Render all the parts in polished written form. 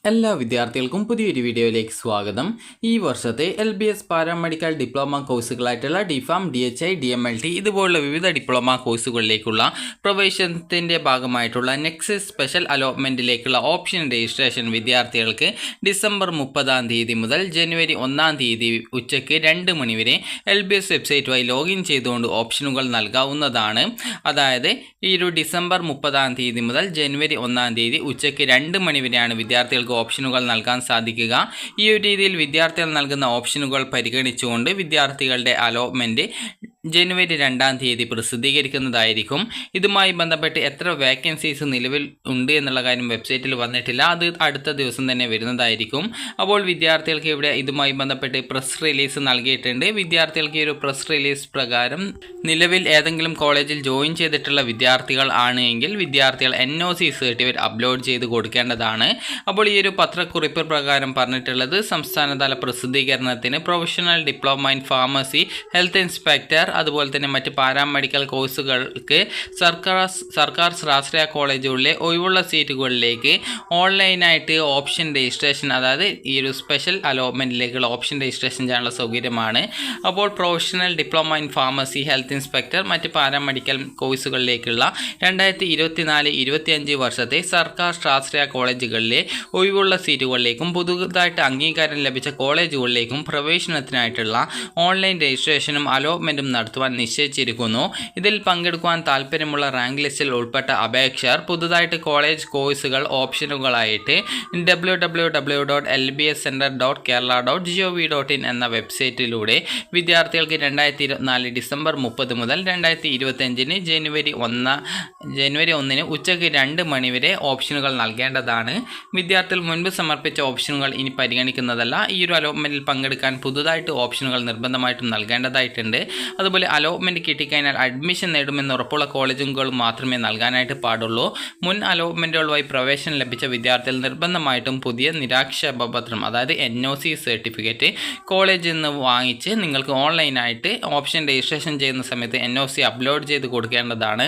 എല്ലാ വിദ്യാർത്ഥികൾക്കും പുതിയൊരു വീഡിയോയിലേക്ക് സ്വാഗതം. ഈ വർഷത്തെ LBS പാരാമെഡിക്കൽ ഡിപ്ലോമ കോഴ്സുകളായിട്ടുള്ള DPharm, DHI, DMLT ഇതുപോലുള്ള വിവിധ ഡിപ്ലോമ കോഴ്സുകളിലേക്കുള്ള പ്രവേശനത്തിൻ്റെ ഭാഗമായിട്ടുള്ള നെക്സ്റ്റ് സ്പെഷ്യൽ അലോട്ട്മെൻറ്റിലേക്കുള്ള ഓപ്ഷൻ രജിസ്ട്രേഷൻ വിദ്യാർത്ഥികൾക്ക് ഡിസംബർ 30 മുതൽ ജനുവരി 1 ഉച്ചയ്ക്ക് 2 മണി വരെ LBS വെബ്സൈറ്റ് വഴി ലോഗിൻ ചെയ്തുകൊണ്ട് ഓപ്ഷനുകൾ നൽകാവുന്നതാണ്. അതായത് ഈ ഒരു ഡിസംബർ 30 മുതൽ ജനുവരി 1 ഉച്ചയ്ക്ക് 2 മണി വരെയാണ് വിദ്യാർത്ഥികൾക്ക് ഓപ്ഷനുകൾ നൽകാൻ സാധിക്കുക. ഈ ഒരു രീതിയിൽ വിദ്യാർത്ഥികൾ നൽകുന്ന ഓപ്ഷനുകൾ പരിഗണിച്ചുകൊണ്ട് വിദ്യാർത്ഥികളുടെ അലോട്ട്മെൻറ്റ് ജനുവരി 2 പ്രസിദ്ധീകരിക്കുന്നതായിരിക്കും. ഇതുമായി ബന്ധപ്പെട്ട് എത്ര വേക്കൻസീസ് നിലവിൽ ഉണ്ട് എന്നുള്ള കാര്യം വെബ്സൈറ്റിൽ വന്നിട്ടില്ല. അത് അടുത്ത ദിവസം തന്നെ വരുന്നതായിരിക്കും. അപ്പോൾ വിദ്യാർത്ഥികൾക്ക് ഇവിടെ ഇതുമായി ബന്ധപ്പെട്ട് പ്രസ് റിലീസ് നൽകിയിട്ടുണ്ട്. വിദ്യാർത്ഥികൾക്ക് ഈ ഒരു പ്രസ് റിലീസ് പ്രകാരം നിലവിൽ ഏതെങ്കിലും കോളേജിൽ ജോയിൻ ചെയ്തിട്ടുള്ള വിദ്യാർത്ഥികൾ ആണ് എങ്കിൽ വിദ്യാർത്ഥികൾ NOC സർട്ടിഫിക്കറ്റ് അപ്ലോഡ് ചെയ്ത് കൊടുക്കേണ്ടതാണ്. അപ്പോൾ ഈ ഒരു പത്രക്കുറിപ്പ് പ്രകാരം പറഞ്ഞിട്ടുള്ളത് സംസ്ഥാനതല പ്രസിദ്ധീകരണത്തിന് professional diploma in pharmacy, health inspector അതുപോലെ തന്നെ മറ്റ് പാരാമെഡിക്കൽ കോഴ്സുകൾക്ക് സർക്കാർ സ്വാശ്രയ കോളേജുകളിലെ ഒഴിവുള്ള സീറ്റുകളിലേക്ക് ഓൺലൈനായിട്ട് ഓപ്ഷൻ രജിസ്ട്രേഷൻ, അതായത് ഈ ഒരു സ്പെഷ്യൽ അലോട്ട്മെൻറ്റിലേക്കുള്ള ഓപ്ഷൻ രജിസ്ട്രേഷൻ ചെയ്യാനുള്ള സൗകര്യമാണ്. അപ്പോൾ professional diploma in pharmacy, health inspector, മറ്റ് പാരാമെഡിക്കൽ കോഴ്സുകളിലേക്കുള്ള 2024-25 വർഷത്തെ സർക്കാർ സ്വാശ്രയ കോളേജുകളിലെ ഒഴിവുള്ള സീറ്റുകളിലേക്കും പുതുതായിട്ട് അംഗീകാരം ലഭിച്ച കോളേജുകളിലേക്കും പ്രവേശനത്തിനായിട്ടുള്ള ഓൺലൈൻ രജിസ്ട്രേഷനും അലോട്ട്മെൻറ്റും നടത്തുവാൻ നിശ്ചയിച്ചിരിക്കുന്നു. ഇതിൽ പങ്കെടുക്കുവാൻ താല്പര്യമുള്ള റാങ്ക് ലിസ്റ്റിൽ ഉൾപ്പെട്ട അപേക്ഷകർ പുതുതായിട്ട് കോളേജ് കോഴ്സുകൾ ഓപ്ഷനുകളായിട്ട് www.lbscenter.kerala.gov.in എന്ന വെബ്സൈറ്റിലൂടെ വിദ്യാർത്ഥികൾക്ക് 2024 ഡിസംബർ 30 മുതൽ 2025 ജനുവരി 1 ഉച്ചയ്ക്ക് 2 മണി വരെ ഓപ്ഷനുകൾ നൽകേണ്ടതാണ്. വിദ്യാർത്ഥികൾ മുൻപ് സമർപ്പിച്ച ഓപ്ഷനുകൾ ഇനി പരിഗണിക്കുന്നതല്ല. ഈ ഒരു അലോട്ട്മെൻറ്റിൽ പങ്കെടുക്കാൻ പുതുതായിട്ട് ഓപ്ഷനുകൾ നിർബന്ധമായിട്ടും നൽകേണ്ടതായിട്ടുണ്ട്. അതുപോലെ അലോട്ട്മെൻറ്റ് കിട്ടിക്കഴിഞ്ഞാൽ അഡ്മിഷൻ നേടുമെന്ന് ഉറപ്പുള്ള കോളേജുകൾ മാത്രമേ നൽകാനായിട്ട് പാടുള്ളൂ. മുൻ അലോട്ട്മെൻറ്റുകളുമായി പ്രവേശനം ലഭിച്ച വിദ്യാർത്ഥികൾ നിർബന്ധമായിട്ടും പുതിയ നിരാക്ഷേപപത്രം, അതായത് NOC സർട്ടിഫിക്കറ്റ് കോളേജിൽ നിന്ന് വാങ്ങിച്ച് നിങ്ങൾക്ക് ഓൺലൈനായിട്ട് ഓപ്ഷൻ രജിസ്ട്രേഷൻ ചെയ്യുന്ന സമയത്ത് NOC അപ്ലോഡ് ചെയ്ത് കൊടുക്കേണ്ടതാണ്.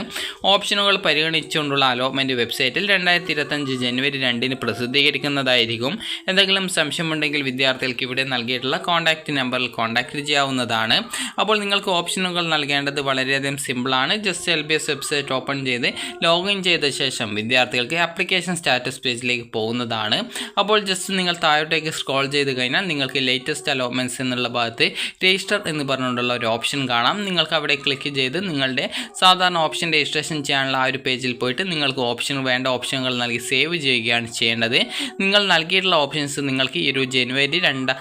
ഓപ്ഷനുകൾ പരിഗണിച്ചുകൊണ്ടുള്ള അലോട്ട്മെൻറ്റ് വെബ്സൈറ്റിൽ 2025 ജനുവരി 2 പ്രസിദ്ധീകരിക്കുന്നതായിരിക്കും. എന്തെങ്കിലും സംശയമുണ്ടെങ്കിൽ വിദ്യാർത്ഥികൾക്ക് ഇവിടെ നൽകിയിട്ടുള്ള കോൺടാക്റ്റ് നമ്പറിൽ കോൺടാക്റ്റ് ചെയ്യാവുന്നതാണ്. അപ്പോൾ നിങ്ങൾക്ക് ഓപ്ഷനുകൾ നൽകേണ്ടത് വളരെയധികം സിമ്പിളാണ്. ജസ്റ്റ് LBS വെബ്സൈറ്റ് ഓപ്പൺ ചെയ്ത് ലോഗിൻ ചെയ്ത ശേഷം വിദ്യാർത്ഥികൾക്ക് ആപ്ലിക്കേഷൻ സ്റ്റാറ്റസ് പേജിലേക്ക് പോകുന്നതാണ്. അപ്പോൾ ജസ്റ്റ് നിങ്ങൾ താഴോട്ടേക്ക് സ്ക്രോൾ ചെയ്ത് കഴിഞ്ഞാൽ നിങ്ങൾക്ക് ലേറ്റസ്റ്റ് അലോട്ട്മെൻറ്റ്സ് എന്നുള്ള ഭാഗത്ത് രജിസ്റ്റർ എന്ന് പറഞ്ഞുകൊണ്ടുള്ള ഒരു ഓപ്ഷൻ കാണാം. നിങ്ങൾക്ക് അവിടെ ക്ലിക്ക് ചെയ്ത് നിങ്ങളുടെ സാധാരണ ഓപ്ഷൻ രജിസ്ട്രേഷൻ ചെയ്യാനുള്ള ആ ഒരു പേജിൽ പോയിട്ട് നിങ്ങൾക്ക് വേണ്ട ഓപ്ഷനുകൾ നൽകി സേവ് ചെയ്യുകയാണ് ചെയ്യേണ്ടത്. നിങ്ങൾ നൽകിയിട്ടുള്ള ഓപ്ഷൻസ് നിങ്ങൾക്ക് ഈ ഒരു ജനുവരി 2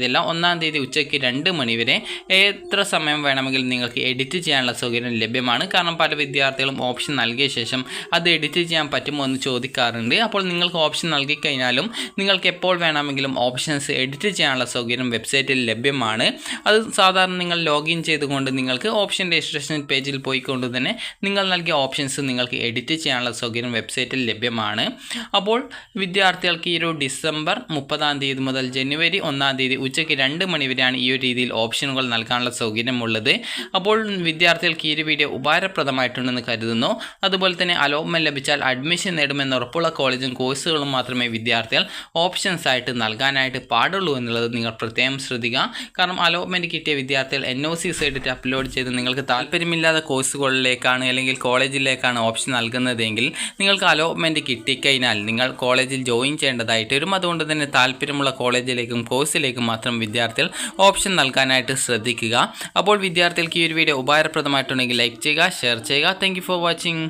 അല്ല 1 ഉച്ചയ്ക്ക് 2 മണി വരെ എത്ര സമയം വേണമെങ്കിലും നിങ്ങൾക്ക് എഡിറ്റ് ചെയ്യാനുള്ള സൗകര്യം ലഭ്യമാണ്. കാരണം പല വിദ്യാർത്ഥികളും ഓപ്ഷൻ നൽകിയ ശേഷം അത് എഡിറ്റ് ചെയ്യാൻ പറ്റുമോ എന്ന് ചോദിക്കാറുണ്ട്. അപ്പോൾ നിങ്ങൾക്ക് ഓപ്ഷൻ നൽകിക്കഴിഞ്ഞാലും നിങ്ങൾക്ക് എപ്പോൾ വേണമെങ്കിലും ഓപ്ഷൻസ് എഡിറ്റ് ചെയ്യാനുള്ള സൗകര്യം വെബ്സൈറ്റിൽ ലഭ്യമാണ്. അത് സാധാരണ നിങ്ങൾ ലോഗിൻ ചെയ്തുകൊണ്ട് നിങ്ങൾക്ക് ഓപ്ഷൻ രജിസ്ട്രേഷൻ പേജിൽ പോയിക്കൊണ്ട് തന്നെ നിങ്ങൾ നൽകിയ ഓപ്ഷൻസ് നിങ്ങൾക്ക് എഡിറ്റ് ചെയ്യാനുള്ള സൗകര്യം വെബ്സൈറ്റിൽ ലഭ്യമാണ്. അപ്പോൾ വിദ്യാർത്ഥികൾക്ക് ഈ ഒരു ഡിസംബർ 30 മുതൽ ജനുവരി 1 ഉച്ചയ്ക്ക് 2 മണി വരെയാണ് ഈ ഒരു രീതിയിൽ ഓപ്ഷനുകൾ നൽകാനുള്ള സൗകര്യമുള്ളത്. അപ്പോൾ വിദ്യാർത്ഥികൾക്ക് ഈ ഒരു വീഡിയോ ഉപകാരപ്രദമായിട്ടുണ്ടെന്ന് കരുതുന്നു. അതുപോലെ തന്നെ അലോട്ട്മെൻറ്റ് ലഭിച്ചാൽ അഡ്മിഷൻ നേടുമെന്ന് ഉറപ്പുള്ള കോളേജും കോഴ്സുകളും മാത്രമേ വിദ്യാർത്ഥികൾ ഓപ്ഷൻസ് ആയിട്ട് നൽകാനായിട്ട് പാടുള്ളൂ എന്നുള്ളത് നിങ്ങൾ പ്രത്യേകം ശ്രദ്ധിക്കുക. കാരണം അലോട്ട്മെൻറ്റ് കിട്ടിയ വിദ്യാർത്ഥികൾ NOC സർട്ടിഫിക്കറ്റ് അപ്ലോഡ് ചെയ്ത് നിങ്ങൾക്ക് താല്പര്യമില്ലാത്ത കോഴ്സുകളിലേക്കാണ് അല്ലെങ്കിൽ കോളേജിലേക്കാണ് ഓപ്ഷൻ നൽകുന്നതെങ്കിൽ നിങ്ങൾക്ക് അലോട്ട്മെൻറ്റ് കിട്ടിക്കഴിഞ്ഞാൽ നിങ്ങൾ കോളേജിൽ ജോയിൻ ചെയ്യേണ്ടതായിട്ട് വരും. അതുകൊണ്ട് തന്നെ താല്പര്യമുള്ള കോളേജിലേക്കും കോഴ്സിലേക്കും മാത്രം വിദ്യാർത്ഥികൾ ഓപ്ഷൻ നൽകാനായിട്ട് ശ്രദ്ധിക്കുക. അപ്പോൾ വിദ്യാർത്ഥികൾക്ക് ഈ ഒരു വീഡിയോ ഉപകാരപ്രദമായിട്ടുണ്ടെങ്കിൽ ലൈക്ക് ചെയ്യുക, ഷെയർ ചെയ്യുക. Thank you for watching.